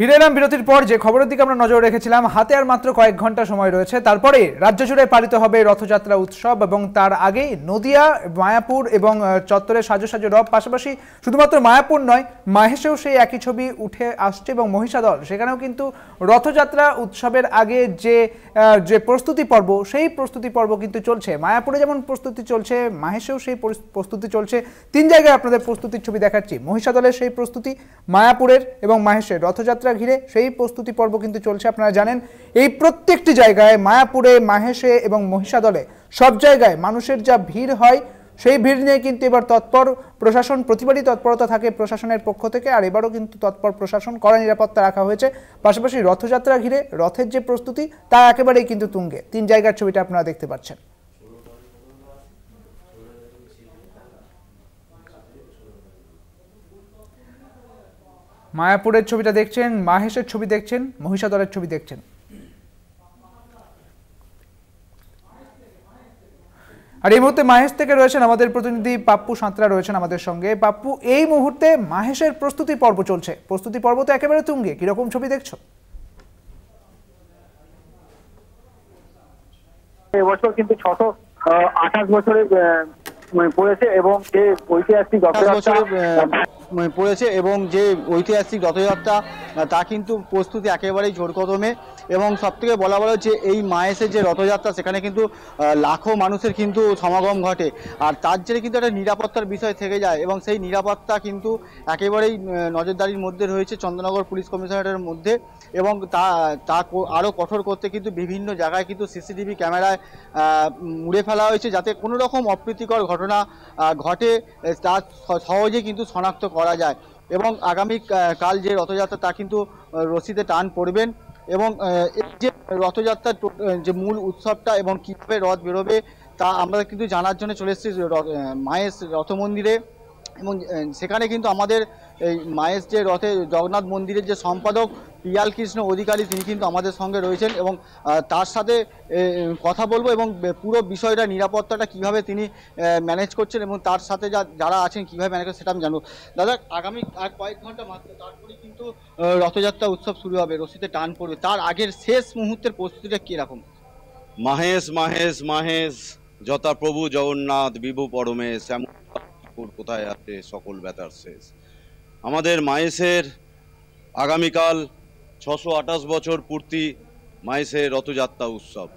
ফিরে এলাম বিরতির পর। যে খবরের দিকে আমরা নজর রেখেছিলাম, হাতে আর মাত্র কয়েক ঘন্টা সময় রয়েছে, তারপরে রাজ্য জুড়ে পালিত হবে রথযাত্রা উৎসব এবং তার আগেই নদিয়া, মায়াপুর এবং চত্বরে সাজো সাজো রব। পাশাপাশি শুধুমাত্র মায়াপুর নয়, মাহেশেও সেই একই ছবি উঠে আসছে এবং মহিষাদল সেখানেও কিন্তু রথযাত্রা উৎসবের আগে যে প্রস্তুতি পর্ব, সেই প্রস্তুতি পর্ব কিন্তু চলছে। মায়াপুরে যেমন প্রস্তুতি চলছে, মাহেশেও সেই প্রস্তুতি চলছে। তিন জায়গায় আপনাদের প্রস্তুতির ছবি দেখাচ্ছি। মহিষাদলের সেই প্রস্তুতি, মায়াপুরের এবং মাহেশের রথযাত্রা ঘিরে সেই প্রস্তুতি পর্ব কিন্তু চলছে। আপনারা জানেন এই প্রত্যেকটি জায়গায়, মায়াপুরে, মাহেশে এবং মহিষাদলে সব জায়গায় মানুষের যা ভিড় হয়, সেই ভিড় নিয়ে কিন্তু এবার তৎপর প্রশাসন। প্রতিবারই তৎপরতা থাকে প্রশাসনের পক্ষ থেকে, আর এবারও কিন্তু তৎপর প্রশাসন, কড়া নিরাপত্তা রাখা হয়েছে। পাশাপাশি রথযাত্রা ঘিরে রথের যে প্রস্তুতি, তা একেবারেই কিন্তু তুঙ্গে। তিন জায়গার ছবিটা আপনারা দেখতে পাচ্ছেন। মায়াপুরের ছবিটা দেখছেন, মাহেশের ছবি দেখছেন, মহিষাদলের ছবি দেখছেন। আর এই মুহূর্তে মাহেশ থেকে রয়েছেন আমাদের প্রতিনিধি পাপ্পু সাঁতরা, রয়েছেন আমাদের সঙ্গে। পাপ্পু, এই মুহূর্তে মাহেশের প্রস্তুতি পর্ব চলছে, প্রস্তুতি পর্ব তো একেবারে তুঙ্গে, কিরকম ছবি দেখছো? এবছর কিন্তু 628 বছরে পড়েছে এবং যে ঐতিহাসিক রথযাত্রা তা কিন্তু প্রস্তুতি একেবারেই জোর কদমে। এবং সব থেকে বলা যে এই মাহেশের যে রথযাত্রা, সেখানে কিন্তু লাখো মানুষের কিন্তু সমাগম ঘটে, আর তার জেরে কিন্তু একটা নিরাপত্তার বিষয় থেকে যায় এবং সেই নিরাপত্তা কিন্তু একেবারেই নজরদারির মধ্যে রয়েছে চন্দননগর পুলিশ কমিশনারেটের মধ্যে। এবং তা আরও কঠোর করতে কিন্তু বিভিন্ন জায়গায় কিন্তু সিসিটিভি ক্যামেরায় মুড়ে ফেলা হয়েছে, যাতে কোনো রকম অপ্রীতিকর ঘটনা ঘটে তা সহজে কিন্তু শনাক্ত করা যায়। এবং আগামী কাল যে রথযাত্রা, তা কিন্তু রশিতে টান পড়বেন এবং এই যে রথযাত্রার যে মূল উৎসবটা এবং কীভাবে রথ বেরোবে, তা আমরা কিন্তু জানার জন্য চলে এসেছি মাহেশ রথ মন্দিরে। এবং সেখানে কিন্তু আমাদের এই মাহেশ যে রথে জগন্নাথ মন্দিরের যে সম্পাদক পিয়াল কৃষ্ণ অধিকারী, তিনি কিন্তু আমাদের সঙ্গে রয়েছেন এবং তার সাথে কথা বলবো এবং পুরো বিষয়টা, নিরাপত্তাটা কিভাবে তিনি ম্যানেজ করছেন এবং তার সাথে যারা আছেন কীভাবে ম্যানেজ করছেন, সেটা আমি জানবো। দাদা, আগামী আর কয়েক ঘন্টা মাত্র, তারপরে কিন্তু রথযাত্রা উৎসব শুরু হবে, রশিতে টান পড়বে, তার আগের শেষ মুহূর্তের প্রস্তুতিটা কীরকম? মাহেশ মাহেশ মাহেশ যথা প্রভু জগন্নাথ বিভু পরমেশ, এমন কোথায় আছে সকল ব্যথার শেষ। আমাদের মাহেশের আগামীকাল 628 বছর পূর্তি মাহেশের রথযাত্রা উৎসব।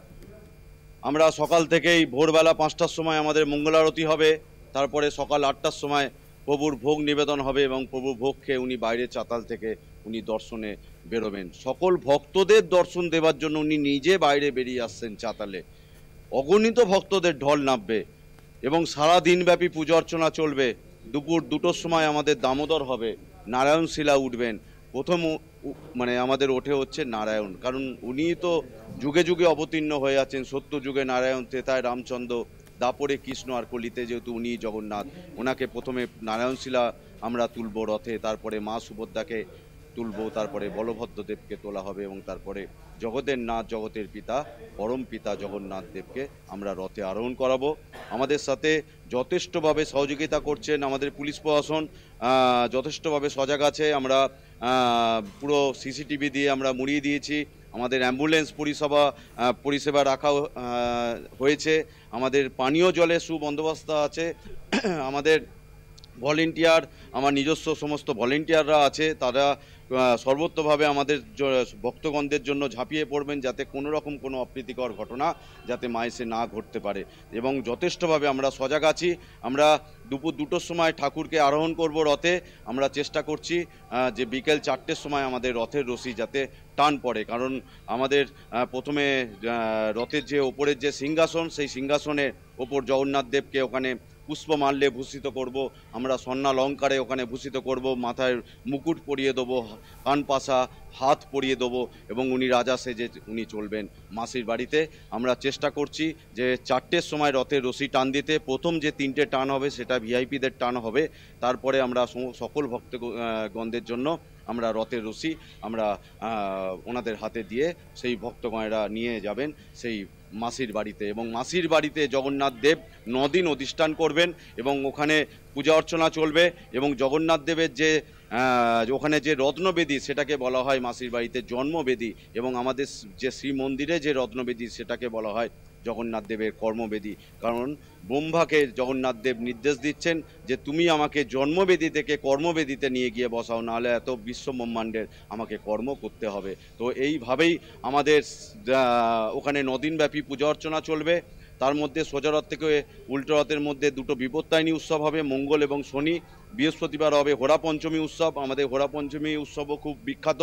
আমরা সকাল থেকেই ভোরবেলা 5টার সময় আমাদের মঙ্গলারতি হবে, তারপরে সকাল 8টার সময় প্রভুর ভোগ নিবেদন হবে এবং প্রভুর ভোগ খেয়ে উনি বাইরে চাতাল থেকে উনি দর্শনে বেরোবেন। সকল ভক্তদের দর্শন দেওয়ার জন্য উনি নিজে বাইরে বেরিয়ে আসছেন চাতালে। অগণিত ভক্তদের ঢল নামবে এবং সারা দিনব্যাপী পূজা অর্চনা চলবে। দুপুর 2টোর সময় আমাদের দামোদর হবে, নারায়ণ শিলা উঠবেন। প্রথম আমাদের ওঠে হচ্ছে নারায়ণ, কারণ উনি তো যুগে যুগে অবতীর্ণ হয়ে আছেন। সত্য যুগে নারায়ণ, ত্রেতায় রামচন্দ্র, দাপরে কৃষ্ণ, আর কলিতে যেহেতু উনি জগন্নাথ, ওনাকে প্রথমে নারায়ণ শিলা আমরা তুলব রথে, তারপরে মা সুভদ্রাকে তুলব, তারপরে বলভদ্র দেবকে তোলা হবে এবং তারপরে জগতের নাথ, জগতের পিতা, পরম পিতা জগন্নাথ দেবকে আমরা রথে আরোহণ করাবো। আমাদের সাথে যথেষ্টভাবে সহযোগিতা করছেন আমাদের পুলিশ প্রশাসন, যথেষ্টভাবে সজাগ আছে। আমরা পুরো সিসিটিভি দিয়ে আমরা মুড়িয়ে দিয়েছি। আমাদের অ্যাম্বুলেন্স পরিষেবা রাখা হয়েছে। আমাদের পানীয় জলের সুবন্দোবস্ত আছে। আমাদের ভলেন্টিয়ার, আমার নিজস্ব সমস্ত ভলেন্টিয়াররা আছে, তারা সর্বত্রভাবে আমাদের ভক্তগণদের জন্য ঝাঁপিয়ে পড়বেন, যাতে কোনো রকম কোনো অপ্রীতিকর ঘটনা যাতে মাহেশে না ঘটতে পারে। এবং যথেষ্টভাবে আমরা সজাগ আছি। আমরা দুপুর 2টোর সময় ঠাকুরকে আরোহণ করব রথে। আমরা চেষ্টা করছি যে বিকেল 4টের সময় আমাদের রথের রশি যাতে টান পড়ে, কারণ আমাদের প্রথমে রথের যে ওপরের যে সিংহাসন, সেই সিংহাসনের ওপর জগন্নাথ দেবকে ওখানে পুষ্পমাল্যে ভূষিত করব, আমরা স্বর্ণালঙ্কারে ওখানে ভূষিত করব, মাথায় মুকুট পরিয়ে দেবো, কানপাশা, হাত পরিয়ে দেবো এবং উনি রাজা সেজে উনি চলবেন মাসির বাড়িতে। আমরা চেষ্টা করছি যে 4টের সময় রথের রশি টান দিতে। প্রথম যে 3টে টান হবে সেটা ভিআইপিদের টান হবে, তারপরে আমরা সকল ভক্তগণদের জন্য আমরা রথের রশি আমরা ওনাদের হাতে দিয়ে সেই ভক্তগণেরা নিয়ে যাবেন সেই মাসির বাড়িতে। এবং মাসির বাড়িতে জগন্নাথ দেব 9 দিন অধিষ্ঠান করবেন এবং ওখানে পূজা অর্চনা চলবে। এবং জগন্নাথ দেবের যে ওখানে যে রত্নবেদী সেটাকে বলা হয় মাসির বাড়িতে জন্মবেদী, এবং আমাদের যে শ্রীমন্দিরে যে রত্নবেদী সেটাকে বলা হয় জগন্নাথ দেবের কর্মবেদী। কারণ ব্রহ্মাকে জগন্নাথ দেব নির্দেশ দিচ্ছেন যে তুমি আমাকে জন্মবেদী থেকে কর্মবেদীতে নিয়ে গিয়ে বসাও, নাহলে এত বিশ্ব ব্রহ্মাণ্ডের আমাকে কর্ম করতে হবে। তো এইভাবেই আমাদের ওখানে 9 দিনব্যাপী পূজা অর্চনা চলবে। তার মধ্যে সোজা রথ থেকে উল্টো রথের মধ্যে দুটো বিপত্তায়নী উৎসব হবে, মঙ্গল এবং শনি। বৃহস্পতিবার হবে হোরা পঞ্চমী উৎসব। আমাদের হোরা পঞ্চমী উৎসবও খুব বিখ্যাত।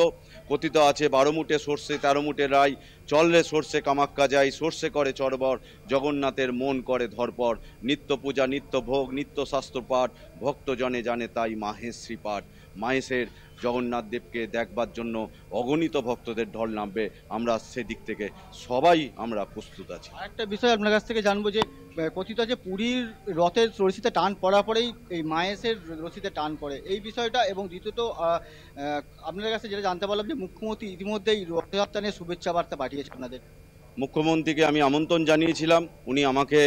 কথিত আছে 12 মুঠে সর্ষে 13 মুঠে রাই, চললে সর্ষে কামাক্কা যায়, সর্ষে করে চরবর, জগন্নাথের মন করে ধরপর, নিত্য পূজা নিত্য ভোগ নিত্য শাস্ত্র পাঠ, ভক্তজনে জানে তাই মাহেশ্রী পাঠ। মাহেশের জগন্নাথ দেবকে দেখবার জন্য অগণিত ভক্তদের ঢল নামবে। আমরা সেদিক থেকে সবাই আমরা প্রস্তুত আছি। আরেকটা বিষয় আপনার কাছ থেকে জানবো যে কথিত আছে পুরীর রথের রশিতে টান পড়া পরেই এই মাহেশের রশিতে টান পড়ে, এই বিষয়টা। এবং দ্বিতীয়ত আপনাদের কাছে যেটা জানতে পারলাম যে মুখ্যমন্ত্রী ইতিমধ্যেই রথযাত্রা নিয়ে শুভেচ্ছা বার্তা পাঠিয়েছে আপনাদের। মুখ্যমন্ত্রীকে আমি আমন্ত্রণ জানিয়েছিলাম, উনি আমাকে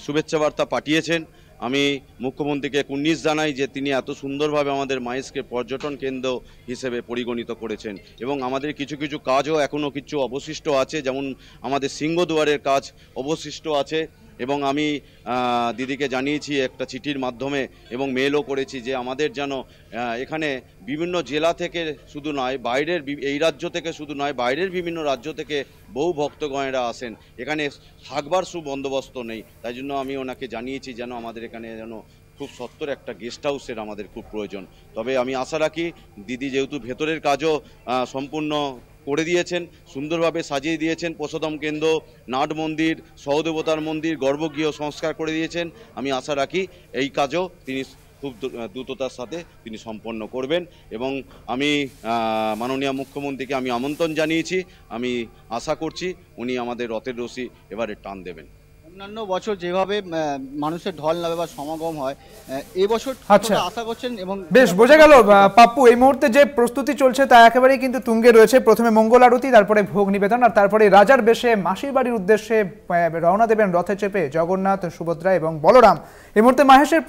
শুভেচ্ছা বার্তা পাঠিয়েছেন। আমি মুখ্যমন্ত্রীকে কুর্নিশ জানাই যে তিনি এত সুন্দরভাবে আমাদের মাহেশকে পর্যটন কেন্দ্র হিসেবে পরিগণিত করেছেন, এবং আমাদের কিছু কিছু কাজও এখনও কিছু অবশিষ্ট আছে, যেমন আমাদের সিংহদুয়ারের কাজ অবশিষ্ট আছে। এবং আমি দিদিকে জানিয়েছি একটা চিঠির মাধ্যমে, এবং মেলও করেছি যে আমাদের যেন এখানে বিভিন্ন জেলা থেকে শুধু নয়, বাইরের এই রাজ্য থেকে শুধু নয়, বাইরের বিভিন্ন রাজ্য থেকে বহু ভক্তগণেরা আসেন, এখানে থাকবার সুবন্দোবস্ত নেই। তাই জন্য আমি ওনাকে জানিয়েছি যেন আমাদের এখানে যেন খুব সত্তর একটা গেস্ট হাউসের আমাদের খুব প্রয়োজন। তবে আমি আশা রাখি দিদি যেহেতু ভেতরের কাজও সম্পূর্ণ করে দিয়েছেন, সুন্দরভাবে সাজিয়ে দিয়েছেন, প্রসাদম কেন্দ্র, নাট মন্দির, সহদেবতার মন্দির, গর্ভগৃহ সংস্কার করে দিয়েছেন। আমি আশা রাখি এই কাজও তিনি খুব দ্রুততার সাথে তিনি সম্পন্ন করবেন। এবং আমি মাননীয় মুখ্যমন্ত্রীকে আমি আমন্ত্রণ জানিয়েছি, আমি আশা করছি উনি আমাদের রথের রশি এবারে টান দেবেন। অন্যান্য বছর যেভাবে মানুষের ঢল নামে বা সমাগম হয়, এই বছর আশা করছেন? এবং বেশ বোঝা গেল পাপ্পু, এই মুহূর্তে যে প্রস্তুতি চলছে তা একেবারেই কিন্তু তুঙ্গে রয়েছে। প্রথমে মঙ্গল আরতি, তারপরে ভোগ নিবেদন, আর তারপরে রাজার বেশে মাসির বাড়ির উদ্দেশ্যে রওনা দেবেন রথে চেপে জগন্নাথ, সুভদ্রা এবং বলরাম। এই মুহূর্তে মাহেশের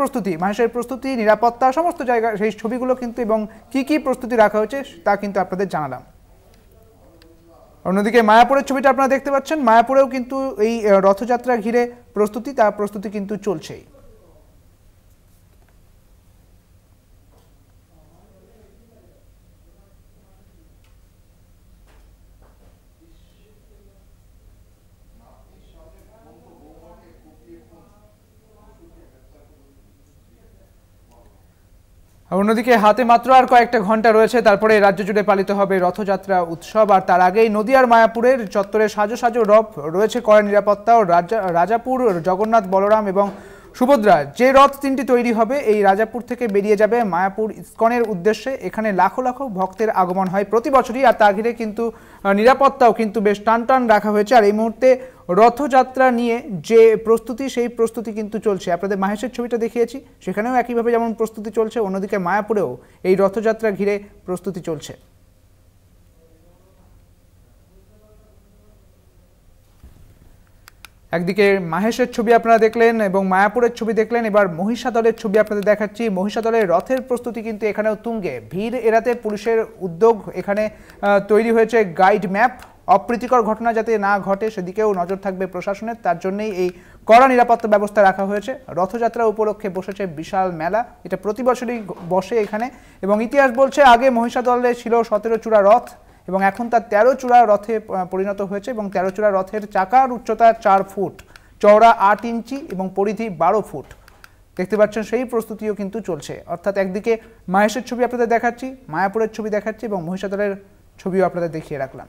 প্রস্তুতি, নিরাপত্তা, সমস্ত জায়গা সেই ছবিগুলো কিন্তু এবং কি কি প্রস্তুতি রাখা হয়েছে তা কিন্তু আপনাদের জানালাম। অন্যদিকে মায়াপুরের ছবিটা আপনারা দেখতে পাচ্ছেন, মায়াপুরেও কিন্তু এই রথযাত্রা ঘিরে প্রস্তুতি কিন্তু চলছেই। অন্যদিকে হাতে মাত্র আর কয়েকটা ঘন্টা রয়েছে, তারপরে রাজ্য জুড়ে পালিত হবে রথযাত্রা উৎসব। আর তার আগেই নদিয়ার মায়াপুরের চত্বরে সাজো সাজো রথ রয়েছে কড়া নিরাপত্তা ও রাজাপুর জগন্নাথ, বলরাম এবং সুভদ্রা যে রথ 3টি তৈরি হবে এই রাজাপুর থেকে বেরিয়ে যাবে মায়াপুর ইস্কনের উদ্দেশ্যে। এখানে লাখো লাখো ভক্তের আগমন হয় প্রতি বছরই, আর তা ঘিরে কিন্তু নিরাপত্তাও কিন্তু বেশ টান রাখা হয়েছে। আর এই মুহূর্তে রথযাত্রা নিয়ে যে প্রস্তুতি, সেই প্রস্তুতি কিন্তু চলছে। আপনাদের মাহেশের ছবিটা দেখিয়েছি, সেখানেও একইভাবে যেমন প্রস্তুতি চলছে, অন্যদিকে মায়াপুরেও এই রথযাত্রা ঘিরে প্রস্তুতি চলছে। একদিকে মাহেশের ছবি আপনারা দেখলেন এবং মায়াপুরের ছবি দেখলেন, এবার মহিষাদলের ছবি আপনাদের দেখাচ্ছি। মহিষাদলের রথের প্রস্তুতি কিন্তু এখানেও তুঙ্গে। ভিড় এড়াতে পুলিশের উদ্যোগ, এখানে তৈরি হয়েছে গাইড ম্যাপ। অপ্রীতিকর ঘটনা যাতে না ঘটে সেদিকেও নজর থাকবে প্রশাসনের, তার জন্যই এই কড়া নিরাপত্তা ব্যবস্থা রাখা হয়েছে। রথযাত্রা উপলক্ষে বসেছে বিশাল মেলা, এটা প্রতি বছরই বসে এখানে। এবং ইতিহাস বলছে আগে মহিষাদলে ছিল 17 চূড়া রথ এবং এখন তার 13 চূড়া রথে পরিণত হয়েছে। এবং 13 চূড়া রথের চাকার উচ্চতা 4 ফুট, চওড়া 8 ইঞ্চি এবং পরিধি 12 ফুট। দেখতে পাচ্ছেন সেই প্রস্তুতিও কিন্তু চলছে। অর্থাৎ একদিকে মাহেশের ছবি আপনাদের দেখাচ্ছি, মায়াপুরের ছবি দেখাচ্ছি এবং মহিষাদলের ছবিও আপনাদের দেখিয়ে রাখলাম।